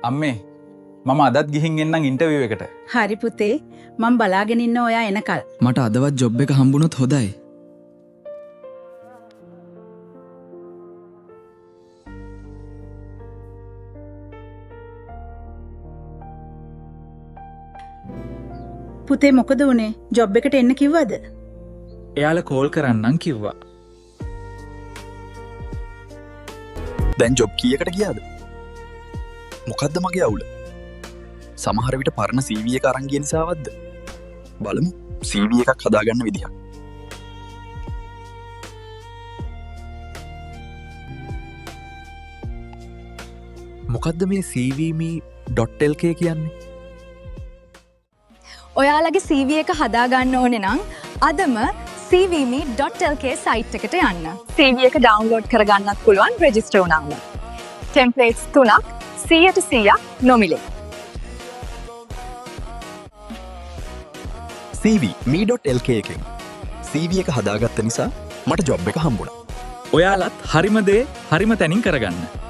අම්මේ මම අදත් ගිහින් එන්නම් ඉන්ටර්විව් එකට. හරි පුතේ මම බලාගෙන ඉන්න ඔයා එනකල්. මට අදවත් ජොබ් එක හම්බුනොත් හොඳයි. පුතේ මොකද උනේ? ජොබ් එකට එන්න කිව්වද? එයාලා කෝල් කරන්නම් කිව්වා. දැන් ජොබ් කීයකට ගියාද? මොකද්ද මගේ අවුල? සමහර විට පරණ CV එක අරන් ගිය නිසාවත්ද? බලමු CV එකක් හදාගන්න විදිහක්. මොකද්ද මේ cvme.lk කියන්නේ? ඔයාලගේ CV එක හදාගන්න ඕනේ නම් අදම cvme.lk සයිට් එකට යන්න. CV එක ඩවුන්ලෝඩ් කරගන්නත් පුළුවන් රෙජිස්ටර් වුණාම. ටෙම්ප්ලේට්ස් 3ක් 100% නොමිලේ. cvme.lk එකෙන් CV එක හදාගත්ත නිසා මට ජොබ් එක හම්බුණා. ඔයාලත් හරිම දේ හරිම තැනින් කරගන්න.